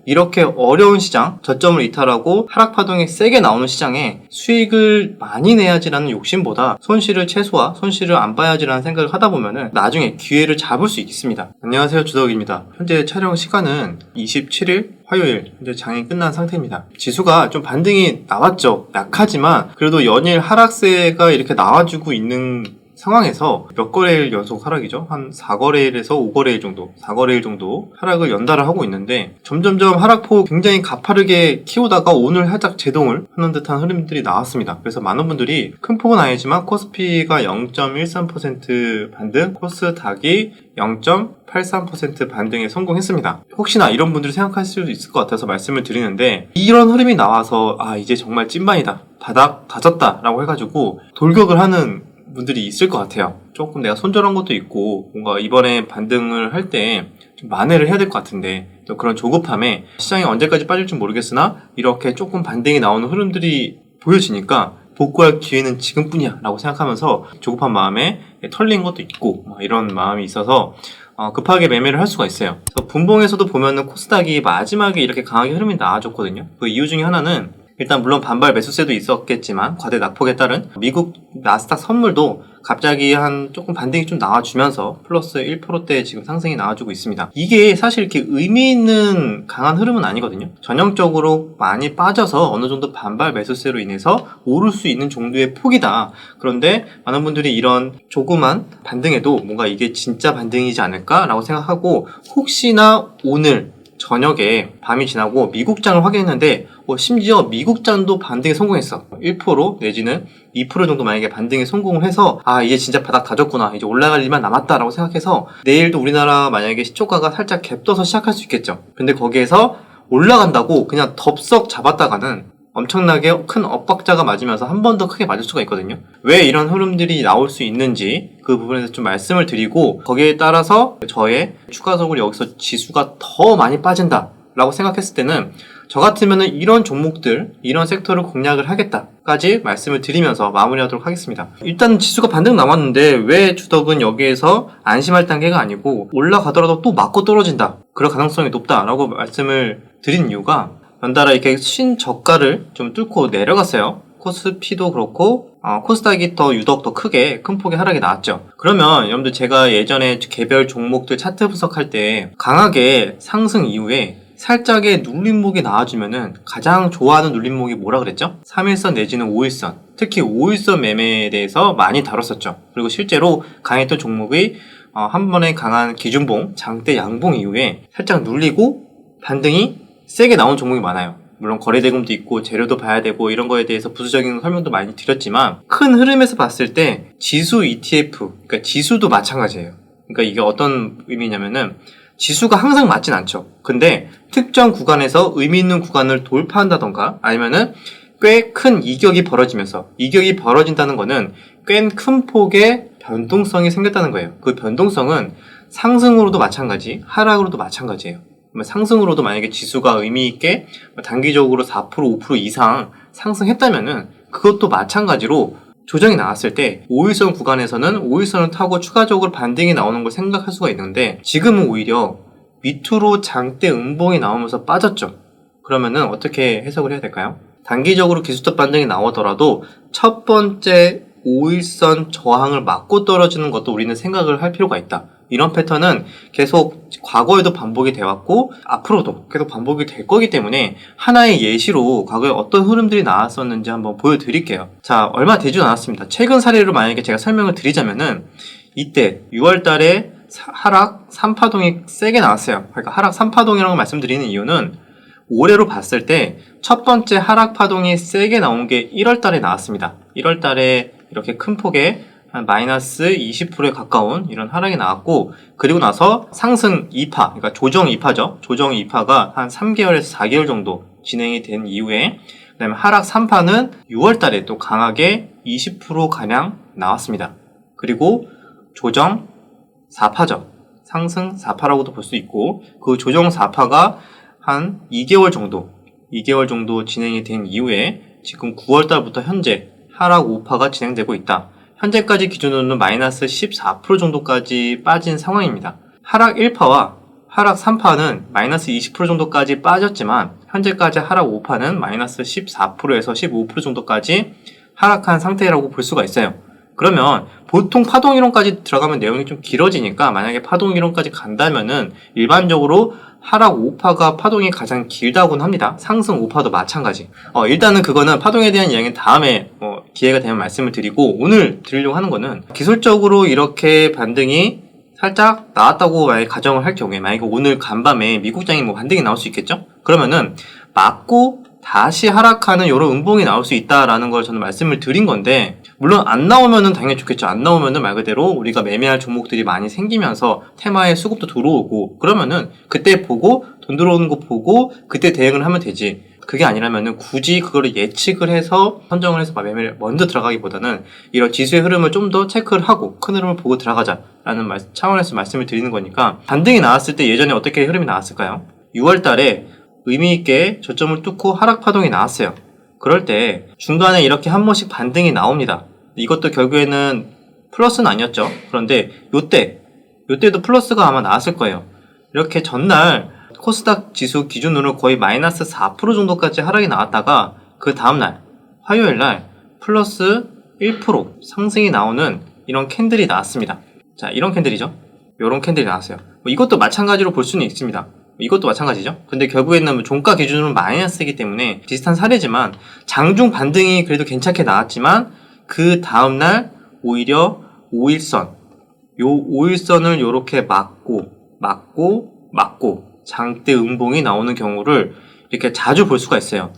이렇게 어려운 시장, 저점을 이탈하고 하락 파동이 세게 나오는 시장에 수익을 많이 내야지라는 욕심보다 손실을 최소화, 손실을 안 봐야지라는 생각을 하다 보면은 나중에 기회를 잡을 수 있습니다. 안녕하세요, 주덕입니다. 현재 촬영 시간은 27일 화요일, 현재 장이 끝난 상태입니다. 지수가 좀 반등이 나왔죠. 약하지만 그래도 연일 하락세가 이렇게 나와주고 있는 상황에서 몇 거래일 연속 하락이죠? 한 4거래일에서 5거래일 정도, 4거래일 정도 하락을 연달아 하고 있는데 점점점 하락폭 굉장히 가파르게 키우다가 오늘 살짝 제동을 하는 듯한 흐름들이 나왔습니다. 그래서 많은 분들이 큰 폭은 아니지만 코스피가 0.13% 반등, 코스닥이 0.83% 반등에 성공했습니다. 혹시나 이런 분들이 생각하실 수도 있을 것 같아서 말씀을 드리는데 이런 흐름이 나와서 이제 정말 찐만이다, 바닥 다졌다 라고 해가지고 돌격을 하는 분들이 있을 것 같아요. 조금 내가 손절한 것도 있고 뭔가 이번에 반등을 할 때 좀 만회를 해야 될 것 같은데 또 그런 조급함에 시장이 언제까지 빠질지 모르겠으나 이렇게 조금 반등이 나오는 흐름들이 보여지니까 복구할 기회는 지금뿐이야 라고 생각하면서 조급한 마음에 털린 것도 있고 이런 마음이 있어서 급하게 매매를 할 수가 있어요. 그래서 분봉에서도 보면은 코스닥이 마지막에 이렇게 강하게 흐름이 나와줬거든요. 그 이유 중에 하나는 일단 물론 반발 매수세도 있었겠지만 과대 낙폭에 따른 미국 나스닥 선물도 갑자기 한 조금 반등이 좀 나와주면서 플러스 1%대 지금 상승이 나와주고 있습니다. 이게 사실 이렇게 의미 있는 강한 흐름은 아니거든요. 전형적으로 많이 빠져서 어느 정도 반발 매수세로 인해서 오를 수 있는 정도의 폭이다. 그런데 많은 분들이 이런 조그만 반등에도 뭔가 이게 진짜 반등이지 않을까라고 생각하고 혹시나 오늘 저녁에 밤이 지나고 미국장을 확인했는데 심지어 미국장도 반등에 성공했어. 1% 내지는 2% 정도 만약에 반등에 성공을 해서 이제 진짜 바닥 다졌구나, 이제 올라갈 일만 남았다라고 생각해서 내일도 우리나라 만약에 시초가가 살짝 갭 떠서 시작할 수 있겠죠. 근데 거기에서 올라간다고 그냥 덥석 잡았다가는 엄청나게 큰 엇박자가 맞으면서 한 번 더 크게 맞을 수가 있거든요. 왜 이런 흐름들이 나올 수 있는지 그 부분에서 좀 말씀을 드리고 거기에 따라서 저의 추가적으로 여기서 지수가 더 많이 빠진다 라고 생각했을 때는 저 같으면은 이런 종목들, 이런 섹터를 공략을 하겠다까지 말씀을 드리면서 마무리하도록 하겠습니다. 일단 지수가 반등 나왔는데 왜 주덕은 여기에서 안심할 단계가 아니고 올라가더라도 또 맞고 떨어진다, 그럴 가능성이 높다라고 말씀을 드린 이유가 연달아 이렇게 신저가를 좀 뚫고 내려갔어요. 코스피도 그렇고 코스닥이 유독 더 크게 큰 폭의 하락이 나왔죠. 그러면 여러분들 제가 예전에 개별 종목들 차트 분석할 때 강하게 상승 이후에 살짝의 눌림목이 나와주면은 가장 좋아하는 눌림목이 뭐라 그랬죠? 3일선 내지는 5일선, 특히 5일선 매매에 대해서 많이 다뤘었죠. 그리고 실제로 강했던 종목이 한 번의 강한 기준봉, 장대 양봉 이후에 살짝 눌리고 반등이 세게 나온 종목이 많아요. 물론 거래대금도 있고 재료도 봐야 되고 이런 거에 대해서 부수적인 설명도 많이 드렸지만 큰 흐름에서 봤을 때 지수 ETF, 그러니까 지수도 마찬가지예요. 그러니까 이게 어떤 의미냐면은 지수가 항상 맞진 않죠. 근데 특정 구간에서 의미 있는 구간을 돌파한다던가 아니면은 꽤 큰 이격이 벌어지면서, 이격이 벌어진다는 거는 꽤 큰 폭의 변동성이 생겼다는 거예요. 그 변동성은 상승으로도 마찬가지, 하락으로도 마찬가지예요. 상승으로도 만약에 지수가 의미있게 단기적으로 4%, 5% 이상 상승했다면은 그것도 마찬가지로 조정이 나왔을 때 5일선 구간에서는 5일선을 타고 추가적으로 반등이 나오는 걸 생각할 수가 있는데 지금은 오히려 밑으로 장대 음봉이 나오면서 빠졌죠. 그러면은 어떻게 해석을 해야 될까요? 단기적으로 기술적 반등이 나오더라도 첫 번째 5일선 저항을 맞고 떨어지는 것도 우리는 생각을 할 필요가 있다. 이런 패턴은 계속 과거에도 반복이 되었고 앞으로도 계속 반복이 될 거기 때문에 하나의 예시로 과거에 어떤 흐름들이 나왔었는지 한번 보여드릴게요. 자, 얼마 되지도 않았습니다. 최근 사례로 만약에 제가 설명을 드리자면은 이때 6월 달에 하락 3파동이 세게 나왔어요. 그러니까 하락 3파동이라고 말씀드리는 이유는 올해로 봤을 때 첫 번째 하락 파동이 세게 나온 게 1월 달에 나왔습니다. 1월 달에 이렇게 큰 폭의 한 마이너스 20%에 가까운 이런 하락이 나왔고, 그리고 나서 상승 2파, 그러니까 조정 2파죠. 조정 2파가 한 3개월에서 4개월 정도 진행이 된 이후에, 그 다음에 하락 3파는 6월 달에 또 강하게 20%가량 나왔습니다. 그리고 조정 4파죠. 상승 4파라고도 볼 수 있고, 그 조정 4파가 한 2개월 정도 진행이 된 이후에 지금 9월 달부터 현재 하락 5파가 진행되고 있다. 현재까지 기준으로는 마이너스 14% 정도까지 빠진 상황입니다. 하락 1파와 하락 3파는 마이너스 20% 정도까지 빠졌지만 현재까지 하락 5파는 마이너스 14%에서 15% 정도까지 하락한 상태라고 볼 수가 있어요. 그러면 보통 파동이론까지 들어가면 내용이 좀 길어지니까 만약에 파동이론까지 간다면은 일반적으로 하락 5파가 파동이 가장 길다고는 합니다. 상승 5파도 마찬가지. 일단은 그거는 파동에 대한 이야기는 다음에 기회가 되면 말씀을 드리고, 오늘 드리려고 하는 거는 기술적으로 이렇게 반등이 살짝 나왔다고 만약에 가정을 할 경우에, 만약에 오늘 간밤에 미국장이 반등이 나올 수 있겠죠? 그러면은 맞고 다시 하락하는 이런 음봉이 나올 수 있다라는 걸 저는 말씀을 드린 건데, 물론 안 나오면은 당연히 좋겠죠. 안 나오면은 말 그대로 우리가 매매할 종목들이 많이 생기면서 테마에 수급도 들어오고, 그러면은 그때 보고 돈 들어오는 거 보고 그때 대응을 하면 되지. 그게 아니라면은 굳이 그거를 예측을 해서 선정을 해서 매매를 먼저 들어가기보다는 이런 지수의 흐름을 좀 더 체크를 하고 큰 흐름을 보고 들어가자라는 차원에서 말씀을 드리는 거니까, 반등이 나왔을 때 예전에 어떻게 흐름이 나왔을까요? 6월 달에 의미있게 저점을 뚫고 하락 파동이 나왔어요. 그럴 때 중간에 이렇게 한 번씩 반등이 나옵니다. 이것도 결국에는 플러스는 아니었죠. 그런데 요때도 플러스가 아마 나왔을 거예요. 이렇게 전날 코스닥 지수 기준으로 거의 마이너스 4% 정도까지 하락이 나왔다가 그 다음날 화요일날 플러스 1% 상승이 나오는 이런 캔들이 나왔습니다. 자, 이런 캔들이죠. 이런 캔들이 나왔어요. 이것도 마찬가지로 볼 수는 있습니다. 이것도 마찬가지죠. 근데 결국에는 종가 기준으로 마이너스이기 때문에 비슷한 사례지만, 장중 반등이 그래도 괜찮게 나왔지만 그 다음날 오히려 5일선, 요 5일선을 요렇게 막고 장대 음봉이 나오는 경우를 이렇게 자주 볼 수가 있어요.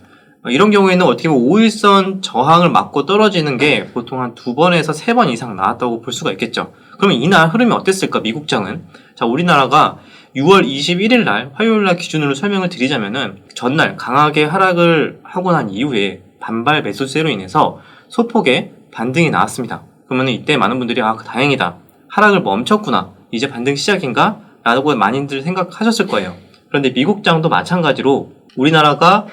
이런 경우에는 어떻게 보면 5일선 저항을 맞고 떨어지는 게 보통 한 2번에서 3번 이상 나왔다고 볼 수가 있겠죠. 그러면 이날 흐름이 어땠을까, 미국장은? 자, 우리나라가 6월 21일 날 화요일 날 기준으로 설명을 드리자면은, 전날 강하게 하락을 하고 난 이후에 반발 매수세로 인해서 소폭의 반등이 나왔습니다. 그러면 이때 많은 분들이 다행이다, 하락을 멈췄구나, 이제 반등 시작인가? 라고 많이들 생각하셨을 거예요. 그런데 미국장도 마찬가지로 우리나라가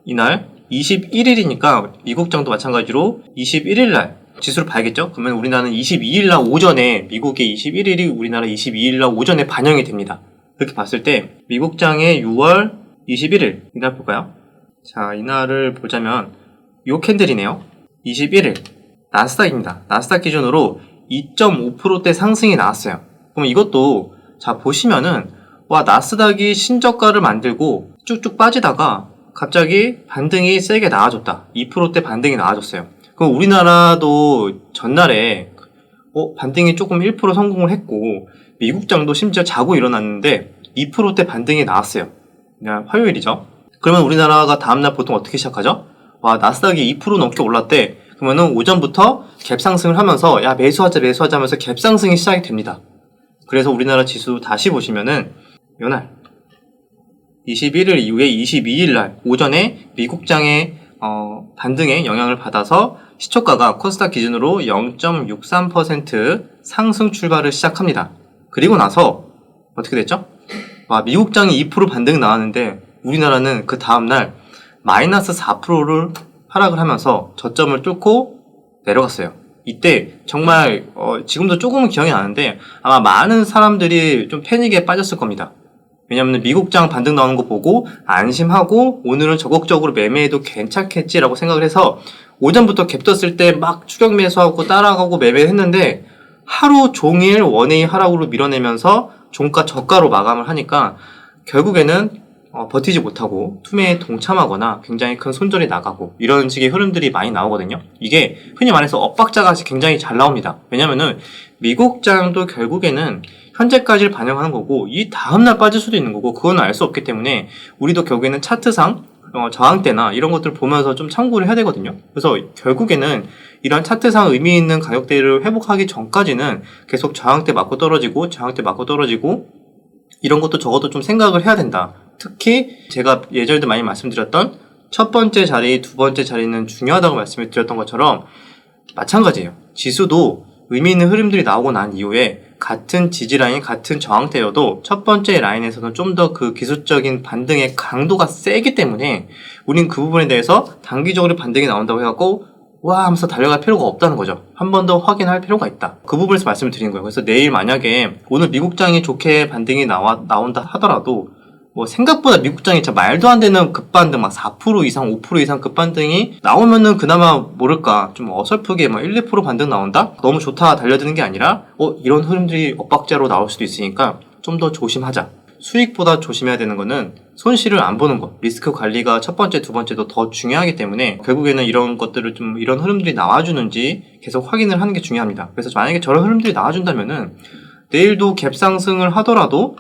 이날 21일이니까 미국장도 마찬가지로 21일 날 지수를 봐야겠죠? 그러면 우리나라는 22일 날 오전에, 미국의 21일이 우리나라 22일 날 오전에 반영이 됩니다. 그렇게 봤을 때 미국장의 6월 21일 이날 볼까요? 자, 이날을 보자면 요 캔들이네요. 21일 나스닥입니다. 나스닥 기준으로 2.5%대 상승이 나왔어요. 그럼 이것도 자 보시면은, 나스닥이 신저가를 만들고 쭉쭉 빠지다가 갑자기 반등이 세게 나와줬다. 2%대 반등이 나와줬어요. 그럼 우리나라도 전날에 반등이 조금 1% 성공을 했고, 미국장도 심지어 자고 일어났는데 2%대 반등이 나왔어요. 그냥 화요일이죠. 그러면 우리나라가 다음날 보통 어떻게 시작하죠? 나스닥이 2% 넘게 올랐대. 그러면은 오전부터 갭상승을 하면서 매수하자 하면서 갭상승이 시작이 됩니다. 그래서 우리나라 지수 다시 보시면은 요날 21일 이후에 22일 날 오전에 미국장의 반등에 영향을 받아서 시초가가 코스닥 기준으로 0.63% 상승 출발을 시작합니다. 그리고 나서 어떻게 됐죠? 미국장이 2% 반등 나왔는데 우리나라는 그 다음날 마이너스 4%를 하락을 하면서 저점을 뚫고 내려갔어요. 이때 정말 지금도 조금은 기억이 나는데 아마 많은 사람들이 좀 패닉에 빠졌을 겁니다. 왜냐면 미국장 반등 나오는 거 보고 안심하고 오늘은 적극적으로 매매해도 괜찮겠지라고 생각을 해서 오전부터 갭 떴을 때 막 추격 매수하고 따라가고 매매했는데 하루 종일 원웨이 하락으로 밀어내면서 종가 저가로 마감을 하니까 결국에는 버티지 못하고 투매에 동참하거나 굉장히 큰 손절이 나가고 이런 식의 흐름들이 많이 나오거든요. 이게 흔히 말해서 엇박자가 굉장히 잘 나옵니다. 왜냐면은 미국장도 결국에는 현재까지를 반영하는 거고 이 다음날 빠질 수도 있는 거고 그건 알 수 없기 때문에 우리도 결국에는 차트상 저항대나 이런 것들을 보면서 좀 참고를 해야 되거든요. 그래서 결국에는 이런 차트상 의미 있는 가격대를 회복하기 전까지는 계속 저항대 맞고 떨어지고 이런 것도 적어도 좀 생각을 해야 된다. 특히 제가 예전에도 많이 말씀드렸던 첫 번째 자리, 두 번째 자리는 중요하다고 말씀을 드렸던 것처럼 마찬가지예요. 지수도 의미 있는 흐름들이 나오고 난 이후에 같은 지지라인, 같은 저항대여도 첫 번째 라인에서는 좀 더 그 기술적인 반등의 강도가 세기 때문에 우린 그 부분에 대해서 단기적으로 반등이 나온다고 해갖고 와 하면서 달려갈 필요가 없다는 거죠. 한 번 더 확인할 필요가 있다. 그 부분에서 말씀을 드린 거예요. 그래서 내일 만약에 오늘 미국장이 좋게 반등이 나온다 하더라도 뭐 생각보다 미국장이 진짜 말도 안 되는 급반등 막 4% 이상 5% 이상 급반등이 나오면은 그나마 모를까 좀 어설프게 막 1, 2% 반등 나온다? 너무 좋다 달려드는 게 아니라 이런 흐름들이 엇박자로 나올 수도 있으니까 좀 더 조심하자. 수익보다 조심해야 되는 거는 손실을 안 보는 것. 리스크 관리가 첫 번째, 두 번째도 더 중요하기 때문에 결국에는 이런 것들을 좀 이런 흐름들이 나와주는지 계속 확인을 하는 게 중요합니다. 그래서 만약에 저런 흐름들이 나와준다면은 내일도 갭 상승을 하더라도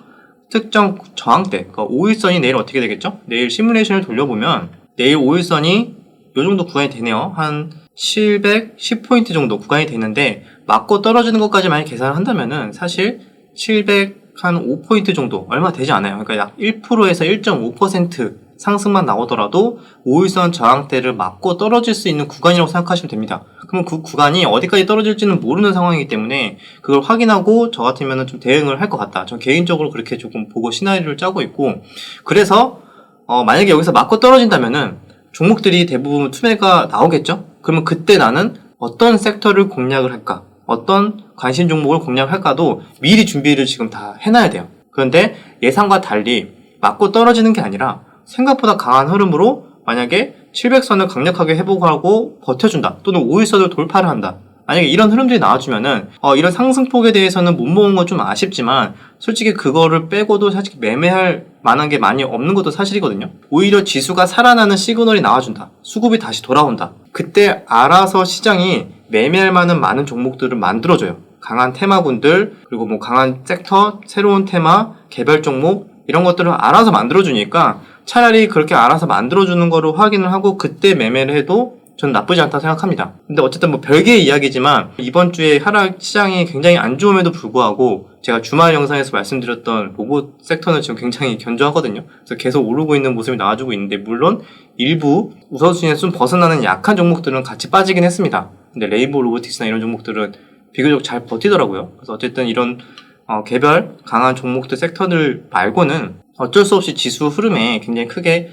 특정 저항대, 그러니까 5일선이 내일 어떻게 되겠죠? 내일 시뮬레이션을 돌려보면 내일 5일선이 요 정도 구간이 되네요. 한 710포인트 정도 구간이 되는데 맞고 떨어지는 것까지 만약 계산을 한다면은 사실 705포인트 정도 얼마 되지 않아요. 그러니까 약 1%에서 1.5% 상승만 나오더라도 5일선 저항대를 맞고 떨어질 수 있는 구간이라고 생각하시면 됩니다. 그럼 그 구간이 어디까지 떨어질지는 모르는 상황이기 때문에 그걸 확인하고 저 같으면 좀 대응을 할 것 같다. 전 개인적으로 그렇게 조금 보고 시나리오를 짜고 있고, 그래서 만약에 여기서 맞고 떨어진다면은 종목들이 대부분 투매가 나오겠죠? 그러면 그때 나는 어떤 섹터를 공략을 할까? 어떤 관심 종목을 공략할까도 미리 준비를 지금 다 해놔야 돼요. 그런데 예상과 달리 맞고 떨어지는 게 아니라 생각보다 강한 흐름으로 만약에 700선을 강력하게 회복하고 버텨준다. 또는 5일선을 돌파를 한다. 만약에 이런 흐름들이 나와주면은 이런 상승폭에 대해서는 못 모은 건 좀 아쉽지만 솔직히 그거를 빼고도 사실 매매할 만한 게 많이 없는 것도 사실이거든요. 오히려 지수가 살아나는 시그널이 나와준다. 수급이 다시 돌아온다. 그때 알아서 시장이 매매할 만한 많은 종목들을 만들어줘요. 강한 테마군들, 그리고 뭐 강한 섹터, 새로운 테마, 개별 종목 이런 것들을 알아서 만들어주니까 차라리 그렇게 알아서 만들어주는 거를 확인을 하고 그때 매매를 해도 저는 나쁘지 않다고 생각합니다. 근데 어쨌든 뭐 별개의 이야기지만 이번 주에 하락 시장이 굉장히 안 좋음에도 불구하고 제가 주말 영상에서 말씀드렸던 로봇 섹터는 지금 굉장히 견조하거든요. 그래서 계속 오르고 있는 모습이 나와주고 있는데 물론 일부 우선순위에서 좀 벗어나는 약한 종목들은 같이 빠지긴 했습니다. 근데 레인보우 로보틱스나 이런 종목들은 비교적 잘 버티더라고요. 그래서 어쨌든 이런 개별 강한 종목들 섹터들 말고는 어쩔 수 없이 지수 흐름에 굉장히 크게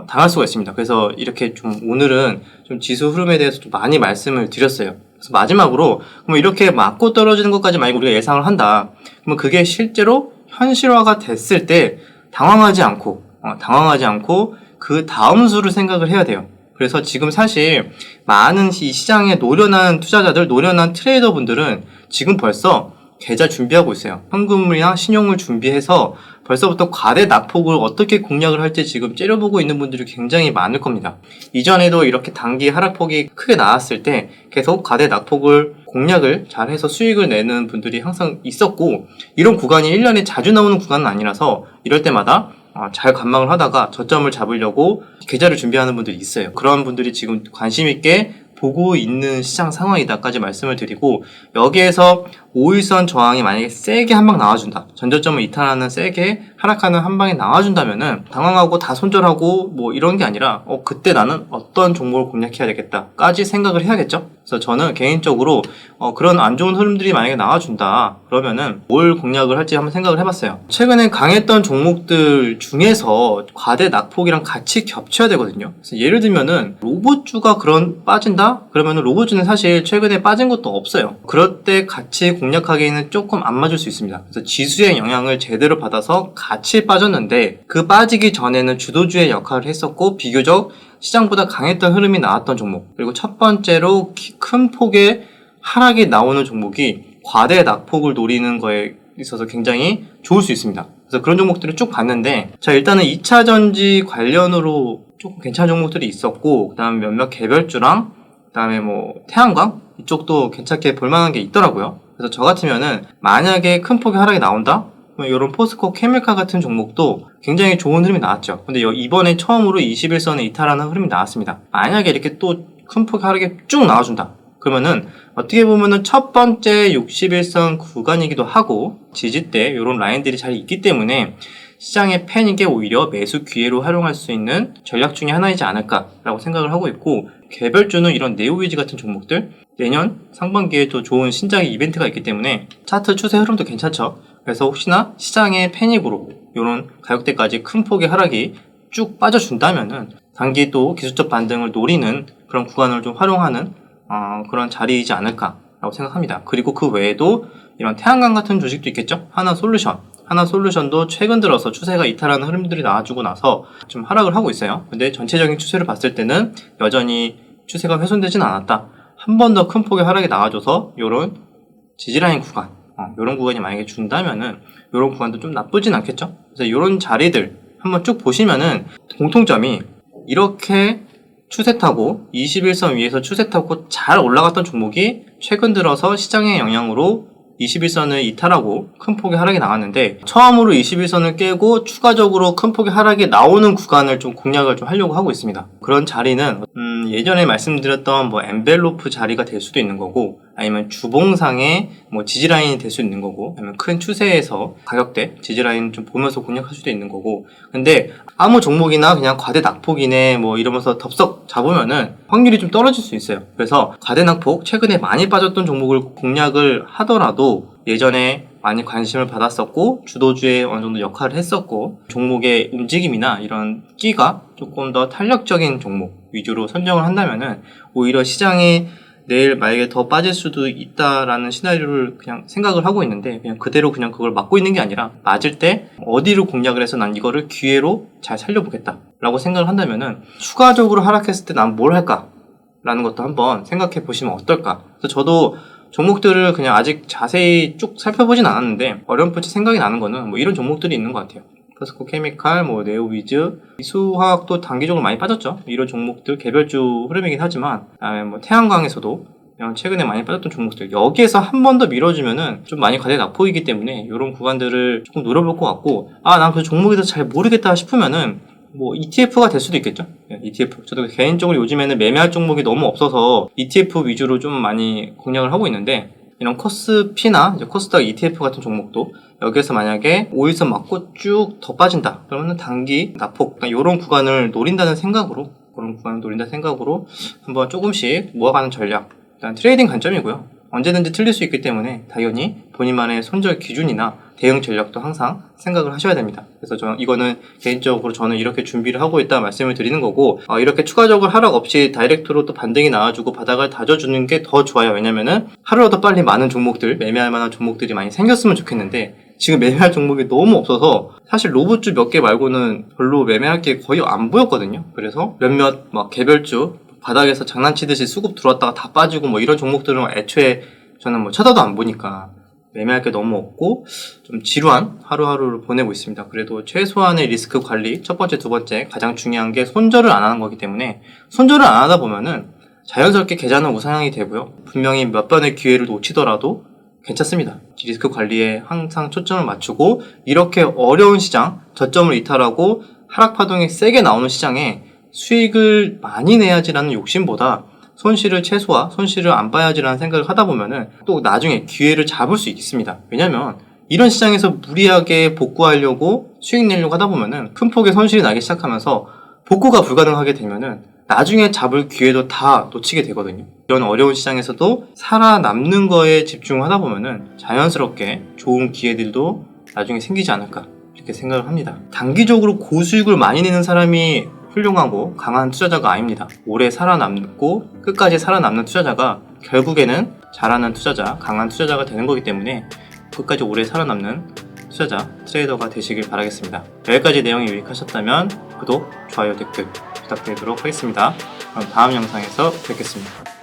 당할 수가 있습니다. 그래서 이렇게 좀 오늘은 좀 지수 흐름에 대해서 좀 많이 말씀을 드렸어요. 그래서 마지막으로 그럼 이렇게 맞고 떨어지는 것까지 만약 우리가 예상을 한다. 그러면 그게 실제로 현실화가 됐을 때 당황하지 않고 그 다음 수를 생각을 해야 돼요. 그래서 지금 사실 많은 이 시장에 노련한 투자자들, 노련한 트레이더분들은 지금 벌써 계좌 준비하고 있어요. 현금이나 신용을 준비해서 벌써부터 과대 낙폭을 어떻게 공략을 할지 지금 째려보고 있는 분들이 굉장히 많을 겁니다. 이전에도 이렇게 단기 하락폭이 크게 나왔을 때 계속 과대 낙폭을 공략을 잘해서 수익을 내는 분들이 항상 있었고, 이런 구간이 1년에 자주 나오는 구간은 아니라서 이럴 때마다 잘 관망을 하다가 저점을 잡으려고 계좌를 준비하는 분들이 있어요. 그런 분들이 지금 관심 있게 보고 있는 시장 상황이다까지 말씀을 드리고, 여기에서 5일선 저항이 만약에 세게 한 방 나와준다, 전저점을 이탈하는 세게 하락하는 한 방이 나와준다면은 당황하고 다 손절하고 뭐 이런 게 아니라 그때 나는 어떤 종목을 공략해야 되겠다까지 생각을 해야겠죠. 그래서 저는 개인적으로 그런 안 좋은 흐름들이 만약에 나와준다 그러면은 뭘 공략을 할지 한번 생각을 해봤어요. 최근에 강했던 종목들 중에서 과대 낙폭이랑 같이 겹쳐야 되거든요. 그래서 예를 들면은 로봇주가 빠진다? 그러면은 로봇주는 사실 최근에 빠진 것도 없어요. 그럴 때 같이 공략하기에는 조금 안 맞을 수 있습니다. 그래서 지수의 영향을 제대로 받아서 같이 빠졌는데 그 빠지기 전에는 주도주의 역할을 했었고 비교적 시장보다 강했던 흐름이 나왔던 종목, 그리고 첫 번째로 큰 폭의 하락이 나오는 종목이 과대 낙폭을 노리는 거에 있어서 굉장히 좋을 수 있습니다. 그래서 그런 종목들을 쭉 봤는데, 자, 일단은 2차전지 관련으로 조금 괜찮은 종목들이 있었고, 그 다음에 몇몇 개별주랑 그 다음에 뭐 태양광 이쪽도 괜찮게 볼만한 게 있더라고요. 그래서 저 같으면은 만약에 큰 폭의 하락이 나온다? 이런 포스코 케미칼 같은 종목도 굉장히 좋은 흐름이 나왔죠. 근데 이번에 처음으로 21선에 이탈하는 흐름이 나왔습니다. 만약에 이렇게 또 큰 폭의 하락이 쭉 나와준다 그러면은 어떻게 보면은 첫 번째 61선 구간이기도 하고 지지대 이런 라인들이 잘 있기 때문에 시장의 패닉에 오히려 매수 기회로 활용할 수 있는 전략 중에 하나이지 않을까라고 생각을 하고 있고, 개별주는 이런 네오위즈 같은 종목들 내년 상반기에 또 좋은 신작의 이벤트가 있기 때문에 차트 추세 흐름도 괜찮죠. 그래서 혹시나 시장의 패닉으로 이런 가격대까지 큰 폭의 하락이 쭉 빠져준다면은 단기 또 기술적 반등을 노리는 그런 구간을 좀 활용하는 그런 자리이지 않을까라고 생각합니다. 그리고 그 외에도 이런 태양광 같은 주식도 있겠죠. 하나솔루션도 최근 들어서 추세가 이탈하는 흐름들이 나와주고 나서 좀 하락을 하고 있어요. 근데 전체적인 추세를 봤을 때는 여전히 추세가 훼손되진 않았다. 한 번 더 큰 폭의 하락이 나와줘서 요런 지지라인 구간, 요런 구간이 만약에 준다면은 요런 구간도 좀 나쁘진 않겠죠. 그래서 요런 자리들 한번 쭉 보시면은 공통점이 이렇게 추세 타고 21선 위에서 추세 타고 잘 올라갔던 종목이 최근 들어서 시장의 영향으로 21선을 이탈하고 큰 폭의 하락이 나왔는데, 처음으로 21선을 깨고 추가적으로 큰 폭의 하락이 나오는 구간을 좀 공략을 좀 하려고 하고 있습니다. 그런 자리는 예전에 말씀드렸던 뭐 엔벨로프 자리가 될 수도 있는 거고, 아니면 주봉상의 뭐 지지라인이 될 수 있는 거고, 아니면 큰 추세에서 가격대 지지라인 좀 보면서 공략할 수도 있는 거고. 근데 아무 종목이나 그냥 과대 낙폭이네 뭐 이러면서 덥석 잡으면은 확률이 좀 떨어질 수 있어요. 그래서 과대 낙폭 최근에 많이 빠졌던 종목을 공략을 하더라도 예전에 많이 관심을 받았었고 주도주에 어느 정도 역할을 했었고 종목의 움직임이나 이런 끼가 조금 더 탄력적인 종목 위주로 선정을 한다면은 오히려 시장이 내일 만약에 더 빠질 수도 있다라는 시나리오를 그냥 생각을 하고 있는데, 그냥 그대로 그냥 그걸 막고 있는 게 아니라 맞을 때 어디를 공략을 해서 난 이거를 기회로 잘 살려보겠다 라고 생각을 한다면은 추가적으로 하락했을 때 난 뭘 할까 라는 것도 한번 생각해 보시면 어떨까. 그래서 저도 종목들을 그냥 아직 자세히 쭉 살펴보진 않았는데 어렴풋이 생각이 나는 거는 뭐 이런 종목들이 있는 것 같아요. 포스코 케미칼, 뭐 네오위즈, 이수화학도 단기적으로 많이 빠졌죠. 이런 종목들 개별주 흐름이긴 하지만, 뭐 태양광에서도 최근에 많이 빠졌던 종목들, 여기에서 한 번 더 밀어주면은 좀 많이 과대 낙폭이기 때문에 이런 구간들을 조금 노려볼 것 같고, 난 그 종목에 대해서 잘 모르겠다 싶으면은 뭐 ETF가 될 수도 있겠죠. ETF. 저도 개인적으로 요즘에는 매매할 종목이 너무 없어서 ETF 위주로 좀 많이 공략을 하고 있는데, 이런 코스피나 이제 코스닥 ETF 같은 종목도 여기에서 만약에 5일선 맞고 쭉 더 빠진다 그러면 단기 낙폭, 이런 구간을 노린다는 생각으로, 한번 조금씩 모아가는 전략. 일단 트레이딩 관점이고요. 언제든지 틀릴 수 있기 때문에 당연히 본인만의 손절 기준이나 대응 전략도 항상 생각을 하셔야 됩니다. 그래서 이거는 개인적으로 저는 이렇게 준비를 하고 있다 말씀을 드리는 거고, 이렇게 추가적으로 하락 없이 다이렉트로 또 반등이 나와주고 바닥을 다져주는 게 더 좋아요. 왜냐면은 하루라도 빨리 많은 종목들, 매매할 만한 종목들이 많이 생겼으면 좋겠는데 지금 매매할 종목이 너무 없어서 사실 로봇주 몇 개 말고는 별로 매매할 게 거의 안 보였거든요. 그래서 몇몇 막 개별주 바닥에서 장난치듯이 수급 들어왔다가 다 빠지고 뭐 이런 종목들은 애초에 저는 뭐 쳐다도 안 보니까 매매할 게 너무 없고 좀 지루한 하루하루를 보내고 있습니다. 그래도 최소한의 리스크 관리, 첫 번째, 두 번째 가장 중요한 게 손절을 안 하는 거기 때문에, 손절을 안 하다 보면은 자연스럽게 계좌는 우상향이 되고요. 분명히 몇 번의 기회를 놓치더라도 괜찮습니다. 리스크 관리에 항상 초점을 맞추고, 이렇게 어려운 시장, 저점을 이탈하고 하락 파동이 세게 나오는 시장에 수익을 많이 내야지라는 욕심보다 손실을 안 봐야지라는 생각을 하다 보면은 또 나중에 기회를 잡을 수 있습니다. 왜냐면 이런 시장에서 무리하게 복구하려고 수익 내려고 하다 보면은 큰 폭의 손실이 나기 시작하면서 복구가 불가능하게 되면은 나중에 잡을 기회도 다 놓치게 되거든요. 이런 어려운 시장에서도 살아남는 거에 집중하다 보면은 자연스럽게 좋은 기회들도 나중에 생기지 않을까 이렇게 생각을 합니다. 단기적으로 고수익을 많이 내는 사람이 훌륭하고 강한 투자자가 아닙니다. 오래 살아남고 끝까지 살아남는 투자자가 결국에는 잘하는 투자자, 강한 투자자가 되는 거기 때문에 끝까지 오래 살아남는 투자자, 트레이더가 되시길 바라겠습니다. 여기까지 내용이 유익하셨다면 구독, 좋아요, 댓글 부탁드리도록 하겠습니다. 그럼 다음 영상에서 뵙겠습니다.